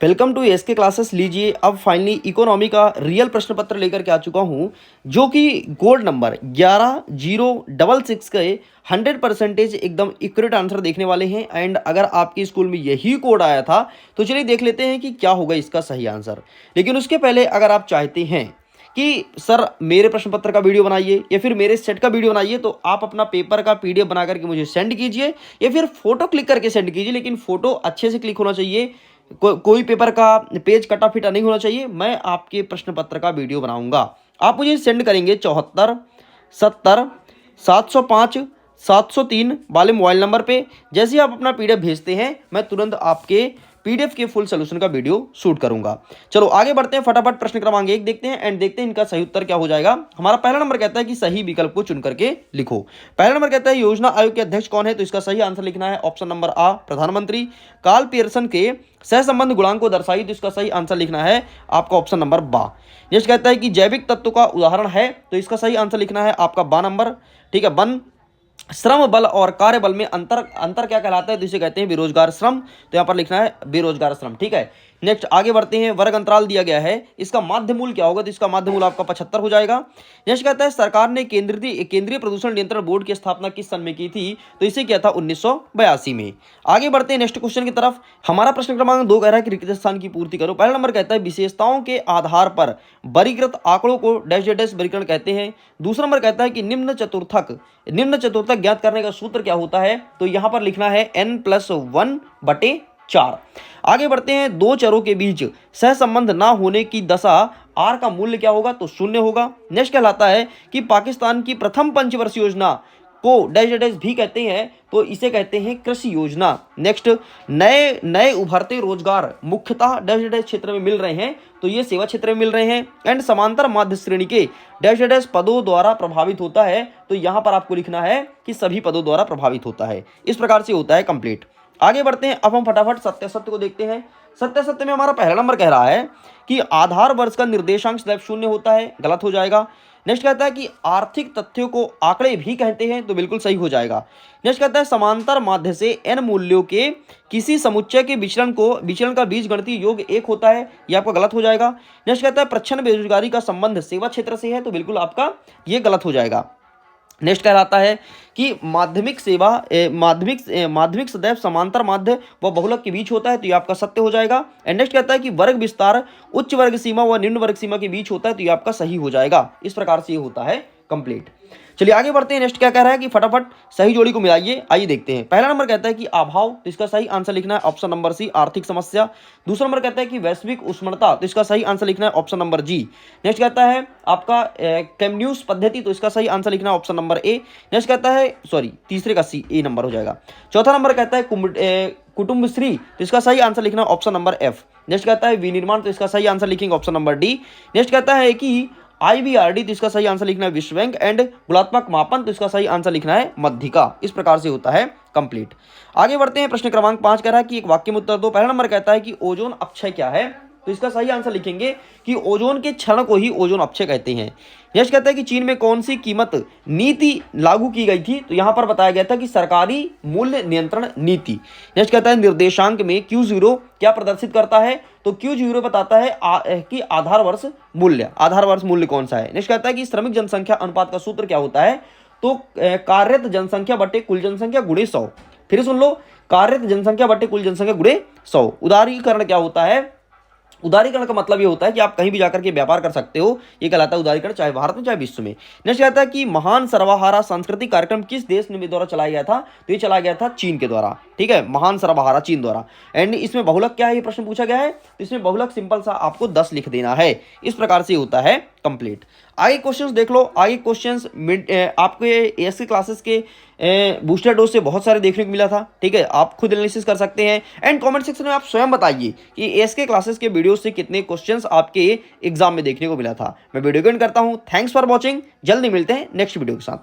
Welcome to SK classes. लीजिए अब finally economy का रियल प्रश्न पत्र लेकर के आ चुका हूं, जो कि कोड नंबर 110666 के 100% एकदम एक्यूरेट आंसर देखने वाले हैं। एंड अगर आपके स्कूल में यही कोड आया था तो चलिए देख लेते हैं कि क्या होगा इसका सही आंसर। लेकिन उसके पहले अगर आप चाहते हैं कि सर मेरे प्रश्न पत्र का वीडियो बनाइए या फिर मेरे सेट का वीडियो बनाइए, तो आप अपना पेपर का पीडीएफ बना करके मुझे सेंड कीजिए या फिर फोटो क्लिक करके सेंड कीजिए। लेकिन फोटो अच्छे से क्लिक होना चाहिए, कोई पेपर का पेज कटा फिटा नहीं होना चाहिए। मैं आपके प्रश्न पत्र का वीडियो बनाऊंगा। आप मुझे सेंड करेंगे 74 70 705 703 वाले मोबाइल नंबर पे। जैसे ही आप अपना पीडीएफ भेजते हैं मैं तुरंत आपके पीडीएफ के फुल सोल्यूशन का वीडियो शूट करूंगा। चलो आगे बढ़ते हैं, फटाफट प्रश्न क्रमांक 1 देखते हैं एंड देखते हैं इनका सही उत्तर क्या हो जाएगा। हमारा पहला नंबर कहता है कि सही विकल्प को चुन करके लिखो। पहला नंबर कहता है योजना आयोग के अध्यक्ष कौन है, तो इसका सही आंसर लिखना है ऑप्शन नंबर आ प्रधानमंत्री। कार्ल पियर्सन के सहसंबंध गुणांक को दर्शाई, तो इसका सही आंसर लिखना है आपका ऑप्शन नंबर बा। नेक्स्ट कहता है कि जैविक तत्व का उदाहरण है, तो इसका सही आंसर लिखना है आपका बा नंबर। ठीक है, वन श्रम बल और कार्य बल में अंतर क्या कहलाता है, तो इसे कहते हैं बेरोजगार श्रम। तो यहां पर लिखना है बेरोजगार श्रम। ठीक है, नेक्स्ट आगे बढ़ते हैं। वर्ग अंतराल दिया गया है, इसका माध्य मूल क्या होगा, तो इसका माध्य मूल आपका 75 हो जाएगा। नेक्स्ट कहता है सरकार ने केंद्रीय प्रदूषण नियंत्रण बोर्ड की स्थापना किस सन में की थी, तो इसे किया था 1982 में। आगे बढ़ते हैं नेक्स्ट क्वेश्चन की तरफ। हमारा प्रश्न क्रमांक 2 कह रहा है कि रिक्त स्थान की पूर्ति करो। पहला नंबर कहता है विशेषताओं के आधार पर वर्गीकृत आंकड़ों को डैश डैश वर्गीकरण कहते हैं। दूसरा नंबर कहता है कि निम्न चतुर्थक ज्ञात करने का सूत्र क्या होता है, तो यहां पर लिखना है n+1/4। आगे बढ़ते हैं, दो चरों के बीच सहसंबंध ना होने की दशा आर का मूल्य क्या होगा, तो 0 होगा। नेक्स्ट कहलाता है कि पाकिस्तान की प्रथम पंचवर्षीय योजना को डैश डैश भी कहते हैं, तो इसे कहते हैं कृषि योजना। नेक्स्ट, नए उभरते रोजगार मुख्यतः डैश डैश क्षेत्र में मिल रहे हैं, तो ये सेवा क्षेत्र में मिल रहे हैं। एंड समांतर माध्य श्रेणी के डैश डैश पदों द्वारा प्रभावित होता है, तो यहां पर आपको लिखना है कि सभी पदों द्वारा प्रभावित होता है। इस प्रकार से होता है कंप्लीट। आगे बढ़ते हैं, अब हम फटाफट सत्य को देखते हैं। सत्य में हमारा पहला नंबर कह रहा है कि आधार वर्ष का निर्देशांक सदैव 0 होता है, गलत हो जाएगा। नेक्स्ट कहता है कि आर्थिक तथ्यों को आंकड़े भी कहते हैं, तो बिल्कुल सही हो जाएगा। नेक्स्ट कहता है समांतर माध्य से n मूल्यों के किसी समुच्चय के विचलन का बीजगणितीय योग 1 होता है, यह आपका गलत हो जाएगा। नेक्स्ट कहता है प्रच्छन्न बेरोजगारी का संबंध सेवा क्षेत्र से है, तो बिल्कुल आपका ये गलत हो जाएगा। नेक्स्ट कहलाता है कि माध्यमिक सदैव समांतर माध्य व बहुलक के बीच होता है, तो ये आपका सत्य हो जाएगा। एंड नेक्स्ट कहता है कि वर्ग विस्तार उच्च वर्ग सीमा व निम्न वर्ग सीमा के बीच होता है, तो ये आपका सही हो जाएगा। इस प्रकार से ये होता है कंप्लीट। चलिए आगे बढ़ते हैं। नेक्स्ट क्या कह रहा है कि फटाफट सही जोड़ी को मिलाइए, आइए देखते हैं। पहला नंबर कहता है कि अभाव, तो इसका सही आंसर लिखना है ऑप्शन नंबर सी आर्थिक समस्या। दूसरा नंबर कहता है कि वैश्विक उष्णता, तो इसका सही आंसर लिखना है ऑप्शन नंबर जी। नेक्स्ट कहता है आपका कैमन्यूस पद्धति, तो इसका सही आंसर लिखना है ऑप्शन नंबर ए। नेक्स्ट कहता है तीसरे का सी ए नंबर हो जाएगा। चौथा नंबर कहता है कुटुंबश्री, तो इसका सही आंसर लिखना है ऑप्शन नंबर एफ। नेक्स्ट कहता है विनिर्माण, तो इसका सही आंसर लिखेंगे ऑप्शन नंबर डी। नेक्स्ट कहता है कि IBRD, तो इसका सही आंसर लिखना है विश्व बैंक। एंड गुणात्मक मापन, तो इसका सही आंसर लिखना है मध्यिका। इस प्रकार से होता है कंप्लीट। आगे बढ़ते हैं, प्रश्न क्रमांक 5 कह रहा है कि एक वाक्य में उत्तर दो। पहला नंबर कहता है कि ओजोन अपक्षय क्या है, तो इसका सही आंसर लिखेंगे कि ओजोन के क्षरण को ही ओजोन अपक्षय कहते हैं। नेक्स्ट कहता है कि चीन में कौन सी कीमत नीति लागू की गई थी, तो यहां पर बताया गया था कि सरकारी मूल्य नियंत्रण नीति। नेक्स्ट कहता है निर्देशांक में Q0 क्या प्रदर्शित करता है, तो Q0 बताता है कि आधार वर्ष मूल्य कौन सा है। नेक्स्ट कहता है कि श्रमिक जनसंख्या अनुपात का सूत्र क्या होता है, तो कार्यरत जनसंख्या बटे कुल जनसंख्या गुणे 100। फिर सुन लो, कार्यरत जनसंख्या बटे कुल जनसंख्या गुणे 100। उदारीकरण क्या होता है, उदारीकरण का मतलब ये होता है कि आप कहीं भी जाकर के व्यापार कर सकते हो, ये कहलाता है उदारीकरण, चाहे भारत में चाहे विश्व में। नेक्स्ट कहता है कि महान सर्वहारा सांस्कृतिक कार्यक्रम किस देश ने द्वारा चलाया गया था, तो ये चलाया गया था चीन के द्वारा। ठीक है, महान सर्वहारा चीन द्वारा। एंड इसमें बहुलक क्या है, ये प्रश्न पूछा गया है, तो इसमें बहुलक सिंपल सा आपको 10 लिख देना है। इस प्रकार से होता है कंप्लीट। आगे क्वेश्चंस देख लो। आगे क्वेश्चंस आपके एएसके क्लासेस के बूस्टर डोज से बहुत सारे देखने को मिला था। ठीक है, आप खुद एनालिसिस कर सकते हैं एंड कमेंट सेक्शन में आप स्वयं बताइए कि एएसके क्लासेस के वीडियो से कितने क्वेश्चंस आपके एग्जाम में देखने को मिला था। मैं वीडियो को एंड करता हूं। Thanks for watching. जल्दी मिलते हैं नेक्स्ट वीडियो के साथ।